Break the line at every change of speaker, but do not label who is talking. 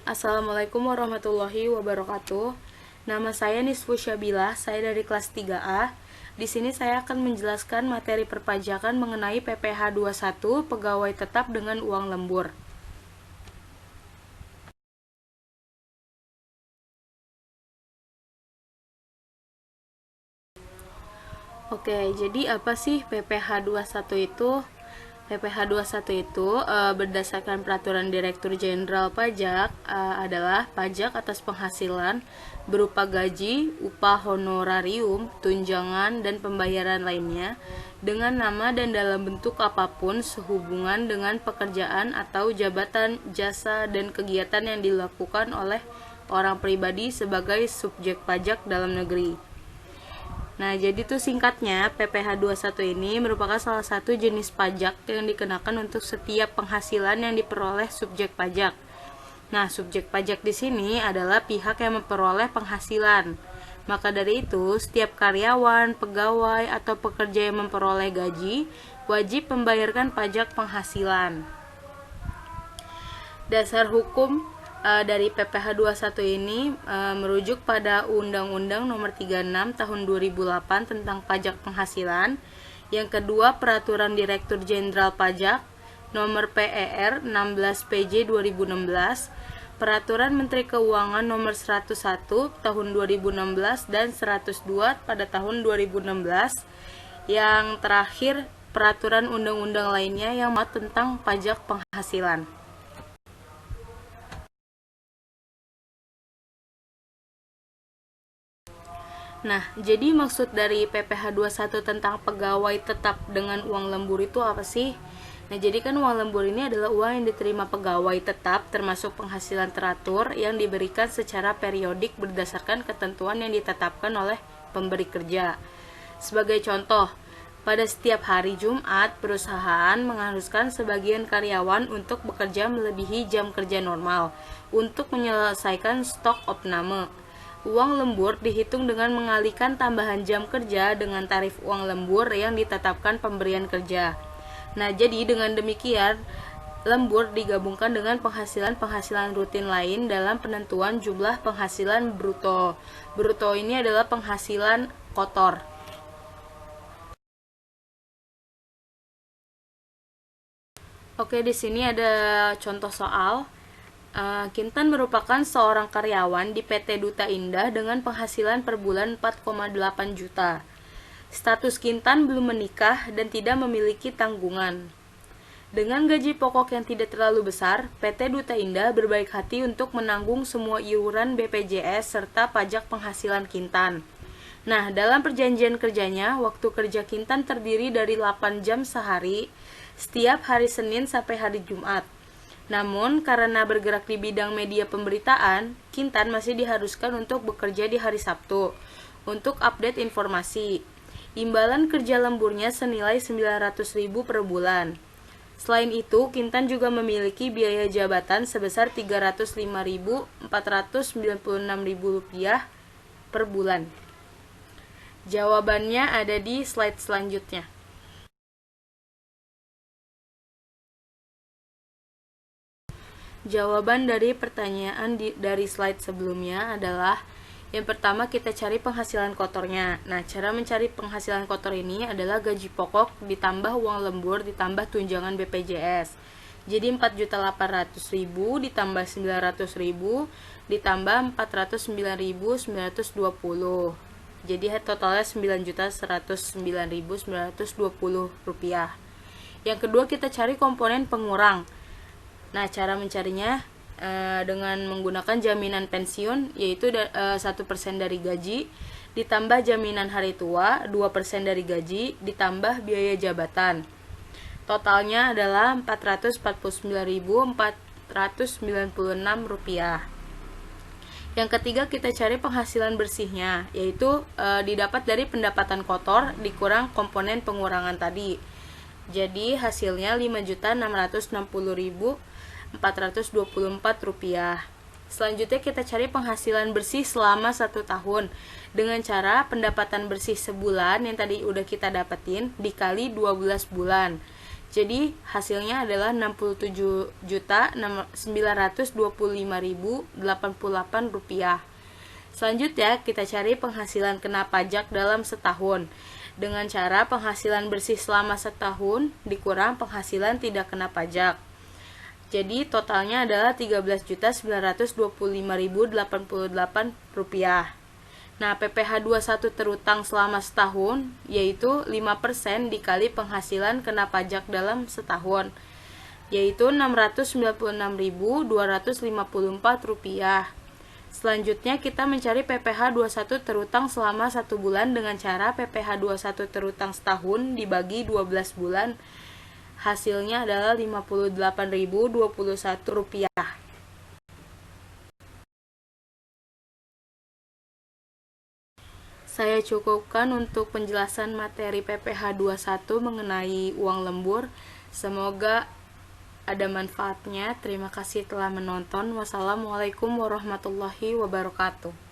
Assalamualaikum warahmatullahi wabarakatuh. Nama saya Nisfu Syabilah, saya dari kelas 3A. Di sini saya akan menjelaskan materi perpajakan mengenai PPh 21 pegawai tetap dengan uang lembur. Oke, jadi apa sih PPh 21 itu? PPh 21 itu berdasarkan peraturan Direktur Jenderal Pajak adalah pajak atas penghasilan berupa gaji, upah honorarium, tunjangan, dan pembayaran lainnya dengan nama dan dalam bentuk apapun sehubungan dengan pekerjaan atau jabatan, jasa, dan kegiatan yang dilakukan oleh orang pribadi sebagai subjek pajak dalam negeri. Nah, jadi tuh singkatnya, PPh 21 ini merupakan salah satu jenis pajak yang dikenakan untuk setiap penghasilan yang diperoleh subjek pajak. Nah, subjek pajak di sini adalah pihak yang memperoleh penghasilan. Maka dari itu, setiap karyawan, pegawai, atau pekerja yang memperoleh gaji wajib membayarkan pajak penghasilan. Dasar hukum dari PPh 21 ini merujuk pada Undang-Undang Nomor 36 Tahun 2008 tentang pajak penghasilan. Yang kedua, Peraturan Direktur Jenderal Pajak Nomor PER 16 PJ 2016, Peraturan Menteri Keuangan Nomor 101 Tahun 2016 dan 102 pada tahun 2016. Yang terakhir, peraturan undang-undang lainnya yang tentang pajak penghasilan. Nah, jadi maksud dari PPh 21 tentang pegawai tetap dengan uang lembur itu apa sih? Nah, jadi kan uang lembur ini adalah uang yang diterima pegawai tetap termasuk penghasilan teratur yang diberikan secara periodik berdasarkan ketentuan yang ditetapkan oleh pemberi kerja. Sebagai contoh, pada setiap hari Jumat, perusahaan mengharuskan sebagian karyawan untuk bekerja melebihi jam kerja normal untuk menyelesaikan stok opname. Uang lembur dihitung dengan mengalihkan tambahan jam kerja dengan tarif uang lembur yang ditetapkan pemberian kerja. Nah, jadi dengan demikian, lembur digabungkan dengan penghasilan-penghasilan rutin lain dalam penentuan jumlah penghasilan bruto. Bruto ini adalah penghasilan kotor. Oke, di sini ada contoh soal. Kintan merupakan seorang karyawan di PT Duta Indah dengan penghasilan per bulan 4,8 juta. Status Kintan belum menikah dan tidak memiliki tanggungan. Dengan gaji pokok yang tidak terlalu besar, PT Duta Indah berbaik hati untuk menanggung semua iuran BPJS serta pajak penghasilan Kintan. Nah, dalam perjanjian kerjanya, waktu kerja Kintan terdiri dari 8 jam sehari, setiap hari Senin sampai hari Jumat. Namun, karena bergerak di bidang media pemberitaan, Kintan masih diharuskan untuk bekerja di hari Sabtu untuk update informasi. Imbalan kerja lemburnya senilai 900.000 per bulan. Selain itu, Kintan juga memiliki biaya jabatan sebesar 305.496.000 rupiah per bulan. Jawabannya ada di slide selanjutnya. Jawaban dari pertanyaan dari slide sebelumnya adalah yang pertama kita cari penghasilan kotornya. Nah, cara mencari penghasilan kotor ini adalah gaji pokok ditambah uang lembur ditambah tunjangan BPJS. Jadi 4.800.000 ditambah 900.000 ditambah 409.920. Jadi totalnya 9.109.920 rupiah. Yang kedua kita cari komponen pengurang. Nah, cara mencarinya dengan menggunakan jaminan pensiun, yaitu 1% dari gaji, ditambah jaminan hari tua, 2% dari gaji, ditambah biaya jabatan. Totalnya adalah 449.496 rupiah. Yang ketiga kita cari penghasilan bersihnya, yaitu didapat dari pendapatan kotor dikurang komponen pengurangan tadi. Jadi hasilnya 5.660.424 rupiah. Selanjutnya kita cari penghasilan bersih selama 1 tahun dengan cara pendapatan bersih sebulan yang tadi udah kita dapetin dikali 12 bulan. Jadi hasilnya adalah Rp69.925.088. Selanjutnya kita cari penghasilan kena pajak dalam setahun dengan cara penghasilan bersih selama setahun dikurang penghasilan tidak kena pajak. Jadi totalnya adalah Rp13.925.088. Nah, PPh 21 terutang selama setahun yaitu 5% dikali penghasilan kena pajak dalam setahun, yaitu Rp696.254. Selanjutnya kita mencari PPh 21 terutang selama 1 bulan dengan cara PPh 21 terutang setahun dibagi 12 bulan. Hasilnya adalah Rp58.021. Saya cukupkan untuk penjelasan materi PPh 21 mengenai uang lembur. Semoga ada manfaatnya. Terima kasih telah menonton. Wassalamualaikum warahmatullahi wabarakatuh.